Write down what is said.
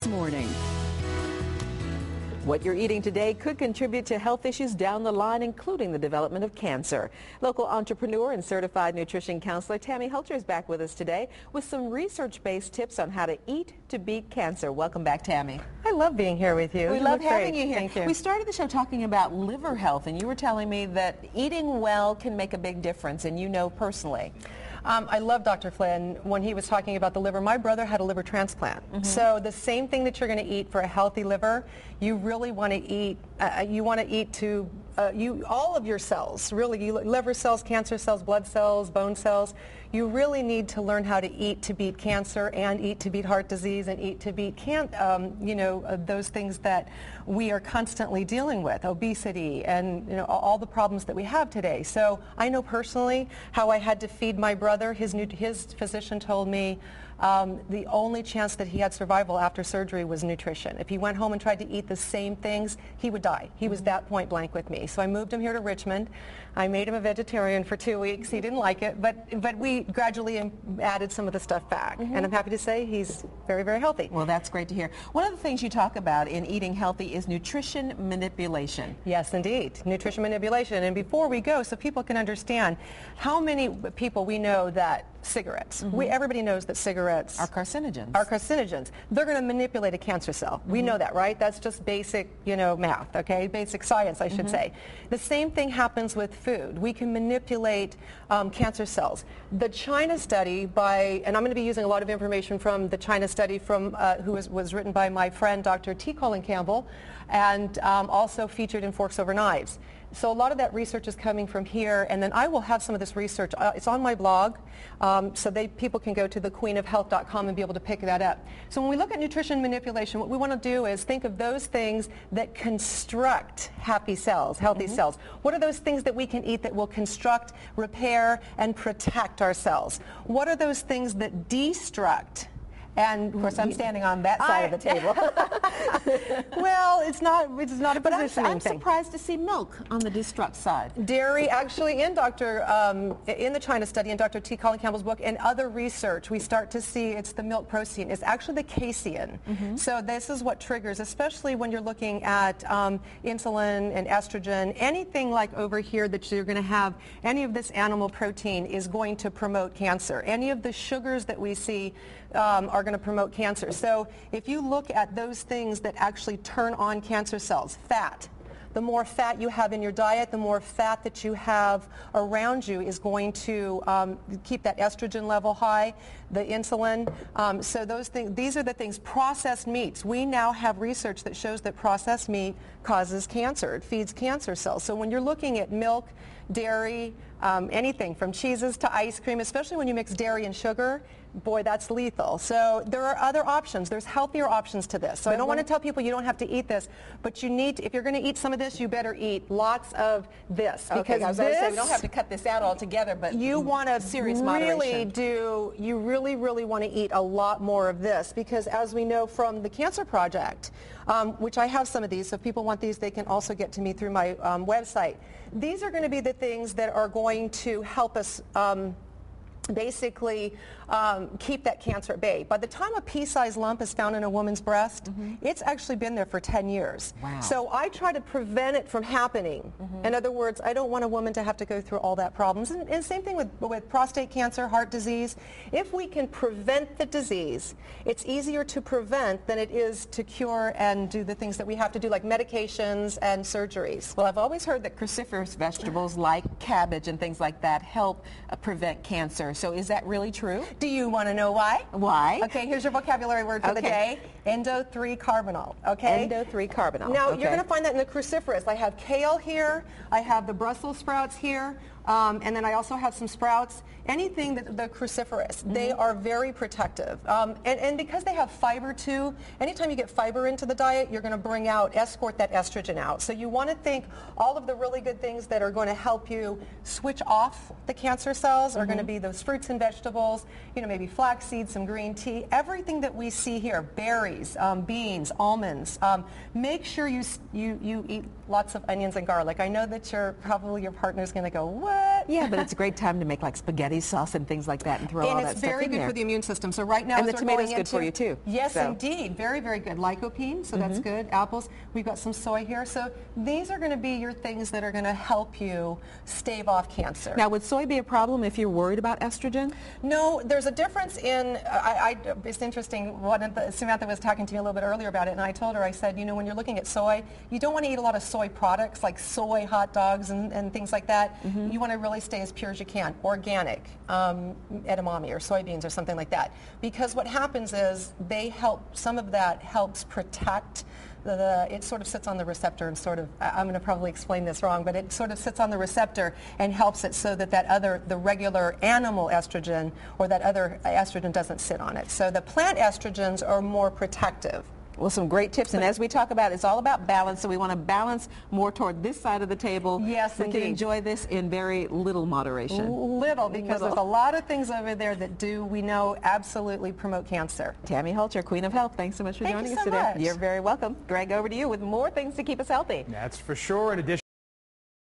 morning. What you're eating today could contribute to health issues down the line, including the development of cancer. Local entrepreneur and certified nutrition counselor Tami Hulcher is back with us today with some research-based tips on how to eat to beat cancer. Welcome back, Tami. I love being here with you. We love having you here. Thank you. We started the show talking about liver health, and you were telling me that eating well can make a big difference, and you know personally. I love Dr. Flynn when he was talking about the liver. My brother had a liver transplant. So the same thing that you're going to eat for a healthy liver, you really want to eat, to all of your cells, really, liver cells, cancer cells, blood cells, bone cells. You really need to learn how to eat to beat cancer and eat to beat heart disease and eat to beat those things that we are constantly dealing with, obesity and all the problems that we have today. So I know personally how I had to feed my brother. His physician told me the only chance that he had survival after surgery was nutrition. If he went home and tried to eat the same things, he would die. He was that point blank with me. So I moved him here to Richmond. I made him a vegetarian for 2 weeks. He didn't like it, but we gradually added some of the stuff back. And I'm happy to say he's very, very healthy. Well, that's great to hear. One of the things you talk about in eating healthy is nutrition manipulation. Yes, indeed. Nutrition manipulation. And before we go, so people can understand how many people we know that cigarettes. Everybody knows that cigarettes are carcinogens. They're going to manipulate a cancer cell. We know that, right? That's just basic, math, okay? Basic science, I should say. The same thing happens with food. We can manipulate cancer cells. The China study and I'm going to be using a lot of information from the China study who was written by my friend, Dr. T. Colin Campbell, and also featured in Forks Over Knives. So a lot of that research is coming from here, and then I will have some of this research. It's on my blog, so people can go to thequeenofhealth.com and be able to pick that up. So when we look at nutrition manipulation, what we want to do is think of those things that construct happy cells, healthy cells. What are those things that we can eat that will construct, repair, and protect our cells? What are those things that destruct? And of course, I'm standing on that side of the table. Well, it's not a positioning thing. I'm thing. surprised to see milk on the destruct side. Dairy, actually, in the China study, in Dr. T. Colin Campbell's book, and other research, we start to see it's the milk protein. It's actually the casein. So this is what triggers, especially when you're looking at insulin and estrogen. Anything like over here that you're going to have, any of this animal protein is going to promote cancer. Any of the sugars that we see are going to promote cancer. So if you look at those things that actually turn on cancer cells, fat. The more fat you have in your diet, the more fat that you have around you is going to keep that estrogen level high, the insulin. So these are the things. Processed meats. We now have research that shows that processed meat causes cancer. It feeds cancer cells. So when you're looking at milk, dairy, anything from cheeses to ice cream, especially when you mix dairy and sugar, boy, that's lethal. So there are other options. There's healthier options to this. So I don't want to tell people you don't have to eat this, but you need to, if you're going to eat some of this, you better eat lots of this. Because I was going to say, we don't have to cut this out altogether, but you want to serious moderation. You really want to eat a lot more of this, because as we know from the Cancer Project, which I have some of these, so if people want these, they can also get to me through my website. These are going to be the things that are going to help us basically keep that cancer at bay. By the time a pea-sized lump is found in a woman's breast, it's actually been there for 10 years. Wow. So I try to prevent it from happening. In other words, I don't want a woman to have to go through all that problems. And same thing with prostate cancer, heart disease. If we can prevent the disease, it's easier to prevent than it is to cure and do the things that we have to do, like medications and surgeries. Well, I've always heard that cruciferous vegetables like cabbage and things like that help prevent cancer. So is that really true? Do you want to know why? Why? Okay, here's your vocabulary word for the day. Endo-3-carbinol. Okay? Endo-3-carbinol. Now, you're going to find that in the cruciferous. I have kale here. I have the Brussels sprouts here. And then I also have some sprouts. Anything that the cruciferous, they are very protective. And because they have fiber too, anytime you get fiber into the diet, you're going to escort that estrogen out. So you want to think all of the really good things that are going to help you switch off the cancer cells are going to be those fruits and vegetables, maybe flaxseed, some green tea, everything that we see here, berries, beans, almonds. Make sure you eat lots of onions and garlic. I know that your partner's going to go, what? Yeah, but it's a great time to make like spaghetti sauce and things like that and throw all that stuff in there. And it's very good for the immune system. So right now, and the tomato's good for you too. Yes, so. Indeed. Very, very good. Lycopene, so that's good. Apples. We've got some soy here. So these are going to be your things that are going to help you stave off cancer. Now, would soy be a problem if you're worried about estrogen? No, there's a difference in, it's interesting, Samantha was talking to me a little bit earlier about it, and I told her, I said, you know, when you're looking at soy, you don't want to eat a lot of soy products like soy hot dogs and things like that. You want to really stay as pure as you can. Organic, edamame or soybeans or something like that. Because what happens is they help, some of that helps protect it sort of sits on the receptor and sort of, I'm going to probably explain this wrong, but it sort of sits on the receptor and helps it so that the regular animal estrogen or that other estrogen doesn't sit on it. So the plant estrogens are more protective. Well, some great tips, and as we talk about, it's all about balance, so we want to balance more toward this side of the table. Yes, we can enjoy this in very little moderation. Little, because there's a lot of things over there that we know, absolutely promote cancer. Tami Hulcher, Queen of Health, thanks so much for joining us today. Much. You're very welcome. Greg, over to you with more things to keep us healthy. That's for sure. In addition